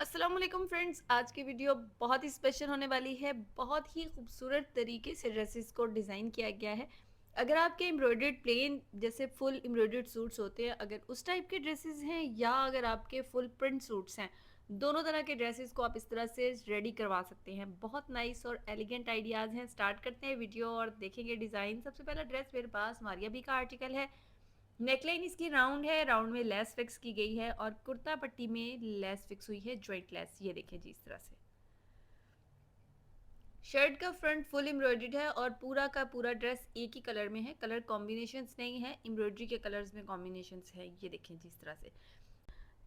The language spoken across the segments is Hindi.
अस्सलाम वालेकुम फ्रेंड्स, आज की वीडियो बहुत ही स्पेशल होने वाली है। बहुत ही खूबसूरत तरीके से ड्रेसेस को डिज़ाइन किया गया है। अगर आपके एम्ब्रॉयडर्ड प्लेन जैसे फुल एम्ब्रॉयडर्ड सूट्स होते हैं, अगर उस टाइप के ड्रेसेस हैं या अगर आपके फुल प्रिंट सूट्स हैं, दोनों तरह के ड्रेसेस को आप इस तरह से रेडी करवा सकते हैं। बहुत नाइस और एलिगेंट आइडियाज़ हैं। स्टार्ट करते हैं वीडियो और देखेंगे डिज़ाइन। सबसे पहला ड्रेस मेरे पास मारिया बी का आर्टिकल है। नेकलाइन इसकी राउंड है, राउंड में लेस फिक्स की गई है और कुर्ता पट्टी में लेस फिक्स हुई है, जॉइंट लेस। ये देखें जी इस तरह से। शर्ट का फ्रंट फुल एम्ब्रॉयडर्ड है और पूरा का पूरा ड्रेस एक ही कलर में है। कलर कॉम्बिनेशंस नहीं है, एम्ब्रॉयडरी के कलर्स में कॉम्बिनेशंस है। ये देखें जी इस तरह से।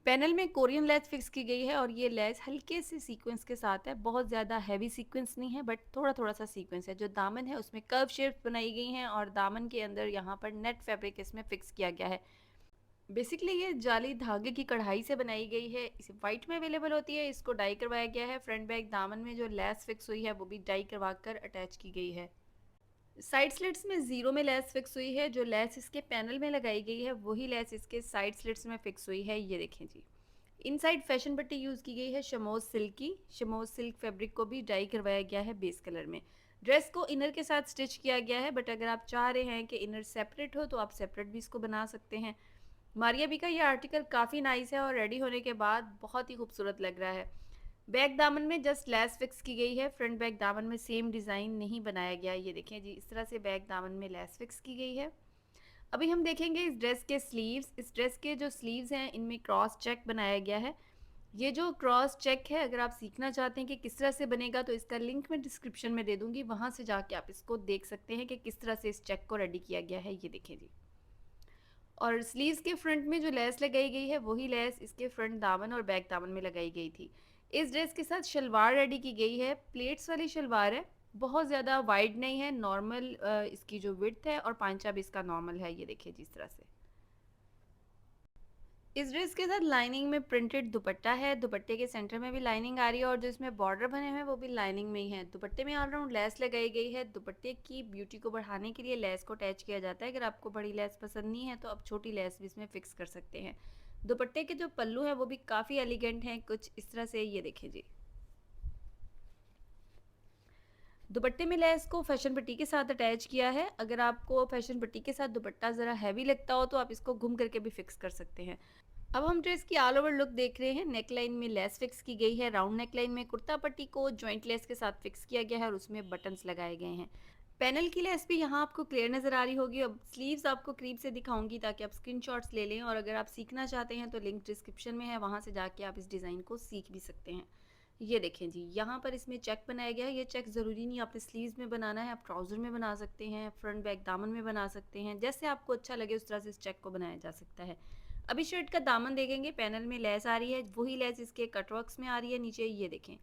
पैनल में कोरियन लेस फिक्स की गई है और ये लेस हल्के से सीक्वेंस के साथ है। बहुत ज़्यादा हैवी सीक्वेंस नहीं है, बट थोड़ा थोड़ा सा सीक्वेंस है। जो दामन है उसमें कर्व शेप्स बनाई गई हैं और दामन के अंदर यहाँ पर नेट फैब्रिक इसमें फिक्स किया गया है। बेसिकली ये जाली धागे की कढ़ाई से बनाई गई है। इसे वाइट में अवेलेबल होती है। इसको डाई करवाया गया है। फ्रंट बैक दामन में जो लेस फिक्स हुई है वो भी डाई करवा कर अटैच की गई है। साइड स्लिट्स में ज़ीरो में लेस फिक्स हुई है। जो लेस इसके पैनल में लगाई गई है वही लेस इसके साइड स्लिट्स में फिक्स हुई है। ये देखें जी। इनसाइड फैशन पट्टी यूज़ की गई है शमोज सिल्क की। शमोज सिल्क फैब्रिक को भी डाई करवाया गया है बेस कलर में। ड्रेस को इनर के साथ स्टिच किया गया है, बट अगर आप चाह रहे हैं कि इनर सेपरेट हो तो आप सेपरेट भी इसको बना सकते हैं। मारिया बी का ये आर्टिकल काफ़ी नाइस है और रेडी होने के बाद बहुत ही खूबसूरत लग रहा है। बैक दामन में जस्ट लेस फिक्स की गई है। फ्रंट बैक दामन में सेम डिज़ाइन नहीं बनाया गया। ये देखें जी इस तरह से बैक दामन में लेस फिक्स की गई है। अभी हम देखेंगे इस ड्रेस के स्लीव्स। इस ड्रेस के जो स्लीव्स हैं इनमें क्रॉस चेक बनाया गया है। ये जो क्रॉस चेक है, अगर आप सीखना चाहते हैं कि किस तरह से बनेगा तो इसका लिंक मैं डिस्क्रिप्शन में दे दूँगी। वहाँ से जाके आप इसको देख सकते हैं कि किस तरह से इस चेक को रेडी किया गया है। ये देखें जी। और स्लीव्स के फ्रंट में जो लेस लगाई गई है वही लेस इसके फ्रंट दामन और बैक दामन में लगाई गई थी। इस ड्रेस के साथ शलवार रेडी की गई है। प्लेट्स वाली शलवार है। बहुत ज़्यादा वाइड नहीं है, नॉर्मल इसकी जो विड्थ है और पांचा भी इसका नॉर्मल है। ये देखिए जिस तरह से। इस ड्रेस के साथ लाइनिंग में प्रिंटेड दुपट्टा है। दुपट्टे के सेंटर में भी लाइनिंग आ रही है और जो इसमें बॉर्डर बने हुए हैं वो भी लाइनिंग में ही है। दुपट्टे में ऑल राउंड लेस लगाई गई है। दुपट्टे की ब्यूटी को बढ़ाने के लिए लेस को अटैच किया जाता है। अगर आपको बड़ी लेस पसंद नहीं है तो आप छोटी लेस भी इसमें फिक्स कर सकते हैं। दुपट्टे के जो पल्लू हैं वो भी काफ़ी एलिगेंट हैं, कुछ इस तरह से। ये देखें जी। दुपट्टे में लेस को फैशन पट्टी के साथ अटैच किया है। अगर आपको फैशन पट्टी के साथ दुपट्टा ज़रा हैवी लगता हो तो आप इसको घुम करके भी फिक्स कर सकते हैं। अब हम ड्रेस की ऑल ओवर लुक देख रहे हैं। नेकलाइन में लेस फिक्स की गई है। राउंड नेकलाइन में कुर्ता पट्टी को जॉइंट लेस के साथ फिक्स किया गया है और उसमें बटन्स लगाए गए हैं। पैनल की लेस भी यहाँ आपको क्लियर नज़र आ रही होगी। अब स्लीव्स आपको करीब से दिखाऊंगी ताकि आप स्क्रीनशॉट्स ले लें, और अगर आप सीखना चाहते हैं तो लिंक डिस्क्रिप्शन में है, वहाँ से जाके आप इस डिज़ाइन को सीख भी सकते हैं। ये देखें जी, यहाँ पर इसमें चेक बनाया गया है। ये चेक ज़रूरी नहीं आपने स्लीव्स में बनाना है, आप ट्राउज़र में बना सकते हैं, फ्रंट बैक दामन में बना सकते हैं। जैसे आपको अच्छा लगे उस तरह से इस चेक को बनाया जा सकता है। अभी शर्ट का दामन देखेंगे। पैनल में लेस आ रही है, वही लेस इसके कटवर्क्स में आ रही है नीचे। ये देखें।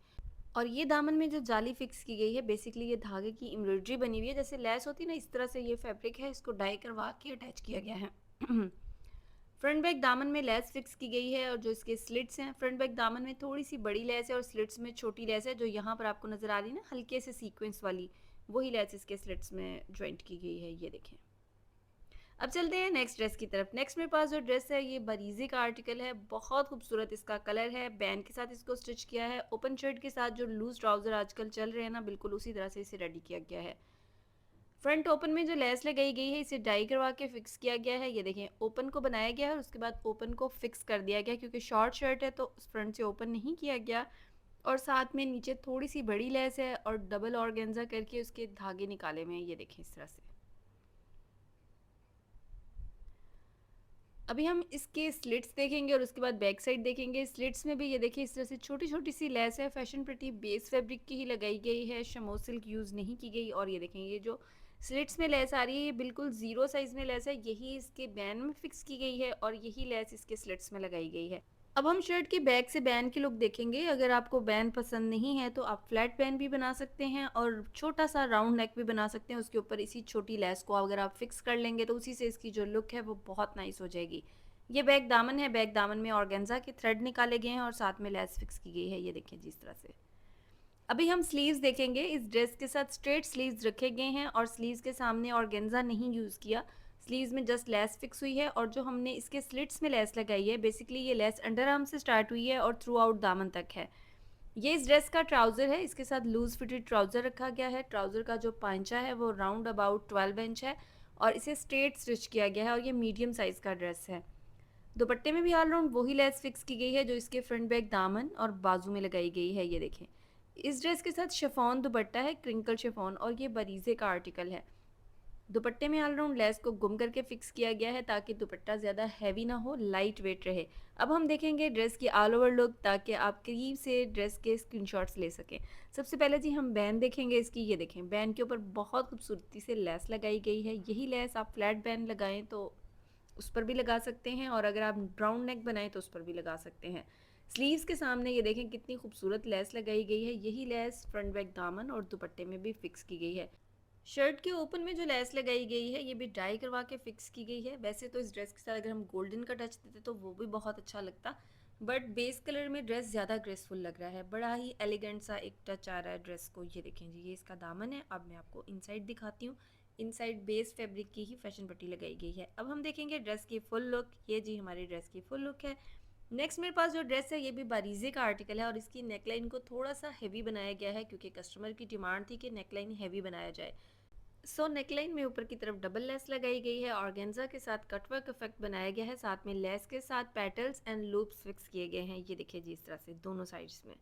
और ये दामन में जो जाली फिक्स की गई है, बेसिकली ये धागे की एम्ब्रॉयडरी बनी हुई है। जैसे लेस होती है ना, इस तरह से ये फैब्रिक है। इसको डाई करवा के अटैच किया गया है। फ्रंट बैक दामन में लेस फिक्स की गई है और जो इसके स्लिट्स हैं, फ्रंट बैक दामन में थोड़ी सी बड़ी लेस है और स्लिट्स में छोटी लेस है। जो यहाँ पर आपको नज़र आ रही है ना हल्के से सीक्वेंस वाली, वही लेस इसके स्लिट्स में ज्वाइंट की गई है। ये देखें। अब चलते हैं नेक्स्ट ड्रेस की तरफ। नेक्स्ट मेरे पास जो ड्रेस है ये बरीजे का आर्टिकल है। बहुत खूबसूरत इसका कलर है। बैंड के साथ इसको स्टिच किया है। ओपन शर्ट के साथ जो लूज ट्राउज़र आजकल चल रहे हैं ना, बिल्कुल उसी तरह से इसे रेडी किया गया है। फ्रंट ओपन में जो लेस लगाई गई है इसे डाई करवा के फिक्स किया गया है। ये देखें, ओपन को बनाया गया है और उसके बाद ओपन को फिक्स कर दिया गया, क्योंकि शॉर्ट शर्ट है तो फ्रंट से ओपन नहीं किया गया। और साथ में नीचे थोड़ी सी बड़ी लेस है और डबल ऑर्गेन्जा करके उसके धागे निकाले हुए हैं। ये देखें इस तरह से। अभी हम इसके स्लिट्स देखेंगे और उसके बाद बैक साइड देखेंगे। स्लिट्स में भी ये देखिए इस तरह से छोटी छोटी सी लेस है। फैशन प्रिटी बेस फैब्रिक की ही लगाई गई है, शमो सिल्क यूज़ नहीं की गई। और ये देखेंगे, ये जो स्लिट्स में लेस आ रही है ये बिल्कुल ज़ीरो साइज़ में लेस है। यही इसके बैन में फिक्स की गई है और यही लेस इसके स्लिट्स में लगाई गई है। अब हम शर्ट के बैक से बैन की लुक देखेंगे। अगर आपको बैन पसंद नहीं है तो आप फ्लैट बैन भी बना सकते हैं और छोटा सा राउंड नेक भी बना सकते हैं। उसके ऊपर इसी छोटी लेस को अगर आप फिक्स कर लेंगे तो उसी से इसकी जो लुक है वो बहुत नाइस हो जाएगी। ये बैक दामन है। बैक दामन में ऑर्गेन्जा के थ्रेड निकाले गए हैं और साथ में लेस फिक्स की गई है। ये देखिए जिस तरह से। अभी हम स्लीव्स देखेंगे। इस ड्रेस के साथ स्ट्रेट स्लीव्स रखे गए हैं और स्लीव्स के सामने ऑर्गेन्जा नहीं यूज़ किया। स्लीव्स में जस्ट लेस फिक्स हुई है और जो हमने इसके स्लिट्स में लेस लगाई है, बेसिकली ये लेस अंडर आर्म से स्टार्ट हुई है और थ्रू आउट दामन तक है। ये इस ड्रेस का ट्राउज़र है, इसके साथ लूज़ फिटेड ट्राउज़र रखा गया है। ट्राउज़र का जो पांचा है वो राउंड अबाउट 12 इंच है और इसे स्ट्रेट स्टिच किया गया है और ये मीडियम साइज़ का ड्रेस है। दुपट्टे में भी ऑल राउंड वही लेस फिक्स की गई है जो इसके फ्रंट बैक दामन और बाजू में लगाई गई है, ये देखें। इस ड्रेस के साथ शिफॉन दुपट्टा है, क्रिंकल शिफॉन, और ये बरीजे का आर्टिकल है। दुपट्टे में ऑल राउंड लेस को गुम करके फिक्स किया गया है ताकि दुपट्टा ज़्यादा हैवी ना हो, लाइट वेट रहे। अब हम देखेंगे ड्रेस की ऑल ओवर लुक ताकि आप करीब से ड्रेस के स्क्रीनशॉट्स ले सकें। सबसे पहले जी हम बैन देखेंगे इसकी, ये देखें। बैन के ऊपर बहुत खूबसूरती से लेस लगाई गई है। यही लेस आप फ्लैट बैन लगाएं तो उस पर भी लगा सकते हैं और अगर आप ब्राउन नेक बनाएं तो उस पर भी लगा सकते हैं। स्लीव्स के सामने ये देखें कितनी खूबसूरत लेस लगाई गई है। यही लेस फ्रंट बैक दामन और दुपट्टे में भी फिक्स की गई है। शर्ट के ओपन में जो लेस लगाई गई है ये भी डाई करवा के फिक्स की गई है। वैसे तो इस ड्रेस के साथ अगर हम गोल्डन का टच देते तो वो भी बहुत अच्छा लगता, बट बेस कलर में ड्रेस ज़्यादा ग्रेसफुल लग रहा है। बड़ा ही एलिगेंट सा एक टच आ रहा है ड्रेस को। ये देखें जी, ये इसका दामन है। अब मैं आपको इनसाइड दिखाती हूँ। इनसाइड बेस फैब्रिक की ही फैशन पट्टी लगाई गई है। अब हम देखेंगे ड्रेस की फुल लुक। ये जी हमारी ड्रेस की फुल लुक है। नेक्स्ट मेरे पास जो ड्रेस है ये भी बारीजे का आर्टिकल है और इसकी नेकलाइन को थोड़ा सा हैवी बनाया गया है क्योंकि कस्टमर की डिमांड थी कि नेकलाइन हैवी बनाया जाए। नेकलाइन में ऊपर की तरफ डबल लेस लगाई गई है। ऑर्गेन्जा के साथ कटवर्क इफेक्ट बनाया गया है, साथ में लेस के साथ पेटल्स एंड लूप्स फिक्स किए गए हैं। ये देखिए जी, इस तरह से दोनों साइड्स में।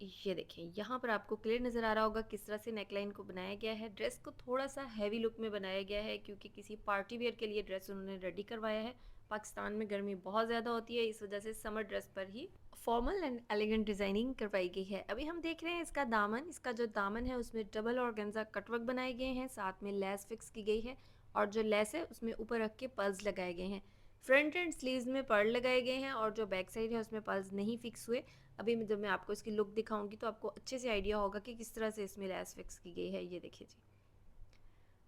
ये देखिए यहाँ पर आपको क्लियर नज़र आ रहा होगा किस तरह से नेकलाइन को बनाया गया है। ड्रेस को थोड़ा सा हैवी लुक में बनाया गया है क्योंकि किसी पार्टी वेयर के लिए ड्रेस उन्होंने रेडी करवाया है। पाकिस्तान में गर्मी बहुत ज़्यादा होती है, इस वजह से समर ड्रेस पर ही फॉर्मल एंड एलिगेंट डिज़ाइनिंग करवाई गई है। अभी हम देख रहे हैं इसका दामन। इसका जो दामन है उसमें डबल ऑर्गेन्जा कटवर्क बनाए गए हैं, साथ में लेस फिक्स की गई है और जो लेस है उसमें ऊपर रख के पर्ल्स लगाए गए हैं। फ्रंट एंड स्लीव्स में पर्ल लगाए गए हैं और जो बैक साइड है उसमें पर्ल्स नहीं फिक्स हुए। अभी जब मैं आपको इसकी लुक दिखाऊंगी तो आपको अच्छे से आइडिया होगा कि किस तरह से इसमें लेस फिक्स की गई है। ये देखिए जी,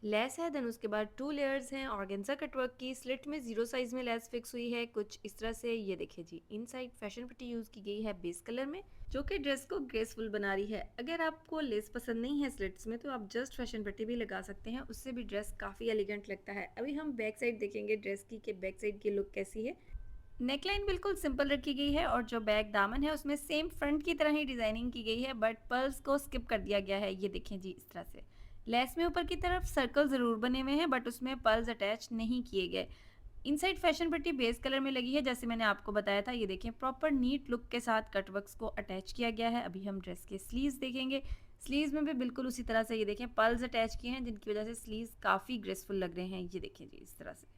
लेस है, देन उसके बाद 2 लेयर्स हैं ऑर्गेन्जा कटवर्क की। स्लिट में 0 साइज में लेस फिक्स हुई है कुछ इस तरह से। ये देखिए जी, इनसाइड फैशन पट्टी यूज़ की गई है बेस कलर में जो कि ड्रेस को ग्रेसफुल बना रही है। अगर आपको लेस पसंद नहीं है स्लिट्स में तो आप जस्ट फैशन पट्टी भी लगा सकते हैं, उससे भी ड्रेस काफ़ी एलिगेंट लगता है। अभी हम बैक साइड देखेंगे ड्रेस की कि बैक साइड की लुक कैसी है। नेकलाइन बिल्कुल सिंपल रखी गई है और जो बैक दामन है उसमें सेम फ्रंट की तरह ही डिजाइनिंग की गई है, बट पर्ल्स को स्किप कर दिया गया है। ये देखें जी, इस तरह से लेस में ऊपर की तरफ सर्कल जरूर बने हुए हैं बट उसमें पर्ल्स अटैच नहीं किए गए। इनसाइड फैशन पट्टी बेस कलर में लगी है जैसे मैंने आपको बताया था। ये देखें प्रॉपर नीट लुक के साथ कटवर्क्स को अटैच किया गया है। अभी हम ड्रेस के स्लीव्स देखेंगे। स्लीव्स में भी बिल्कुल उसी तरह से ये देखें पर्ल्स अटैच किए हैं जिनकी वजह से स्लीव्स काफ़ी ग्रेसफुल लग रहे हैं। ये देखें जी, इस तरह से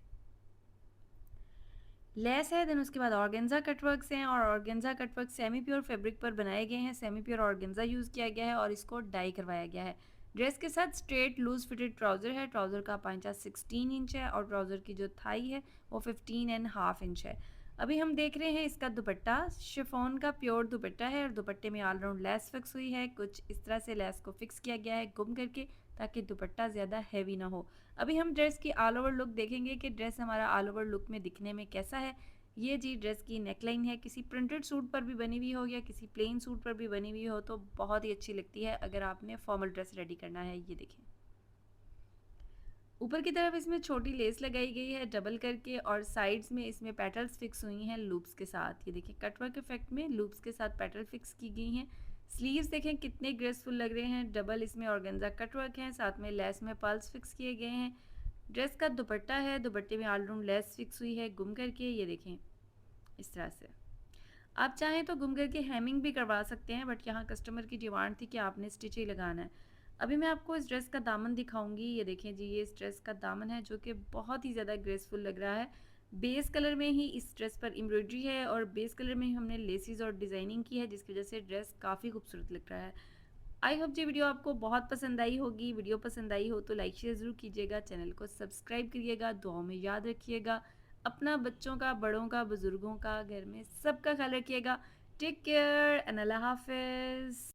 लेस है, देन उसके बाद ऑर्गेन्जा कटवर्क्स हैं और organza cutwork semi pure fabric पर बनाए गए हैं। सेमी प्योर ऑर्गेन्जा यूज़ किया गया है और इसको डाई करवाया गया है। ड्रेस के साथ स्ट्रेट लूज फिटेड ट्राउज़र है। ट्राउज़र का पांचा 16 इंच है और ट्राउज़र की जो थाई है वो 15.5 इंच है। अभी हम देख रहे हैं इसका दुपट्टा। शिफॉन का प्योर दुपट्टा है और दुपट्टे में ऑल राउंड लेस फिक्स हुई है। कुछ इस तरह से लेस को फिक्स किया गया है गुम करके ताकि दुपट्टा ज़्यादा हैवी ना हो। अभी हम ड्रेस की ऑल ओवर लुक देखेंगे कि ड्रेस हमारा ऑल ओवर लुक में दिखने में कैसा है। ये जी ड्रेस की नेकलाइन है। किसी प्रिंटेड सूट पर भी बनी हुई हो या किसी प्लेन सूट पर भी बनी हुई हो तो बहुत ही अच्छी लगती है अगर आपने फॉर्मल ड्रेस रेडी करना है। ये देखें ऊपर की तरफ इसमें छोटी लेस लगाई गई है डबल करके और साइड्स में इसमें पेटल्स फिक्स हुई हैं लूप्स के साथ। ये देखिए कटवर्क इफेक्ट में लूप्स के साथ पेटल फिक्स की गई हैं। स्लीव्स देखें कितने ग्रेसफुल लग रहे हैं। डबल इसमें ऑर्गेन्जा कटवर्क है, साथ में लेस में पर्ल्स फिक्स किए गए हैं। ड्रेस का दुपट्टा है, दुपट्टे में ऑल राउंड लेस फिक्स हुई है गुम करके। ये देखें इस तरह से आप चाहें तो गुम करके हेमिंग भी करवा सकते हैं बट यहाँ कस्टमर की डिमांड थी कि आपने स्टिच ही लगाना है। अभी मैं आपको इस ड्रेस का दामन दिखाऊंगी। ये देखें जी, ये इस ड्रेस का दामन है जो कि बहुत ही ज़्यादा ग्रेसफुल लग रहा है। बेस कलर में ही इस ड्रेस पर एम्ब्रॉयडरी है और बेस कलर में ही हमने लेसिस और डिज़ाइनिंग की है जिसकी वजह से ड्रेस काफ़ी खूबसूरत लग रहा है। आई होप ये वीडियो आपको बहुत पसंद आई होगी। वीडियो पसंद आई हो तो लाइक शेयर ज़रूर कीजिएगा, चैनल को सब्सक्राइब करिएगा, दुआओं में याद रखिएगा। अपना बच्चों का, बड़ों का, बुज़ुर्गों का, घर में सबका ख्याल रखिएगा। टेक केयर एंड अल्लाह हाफिज़।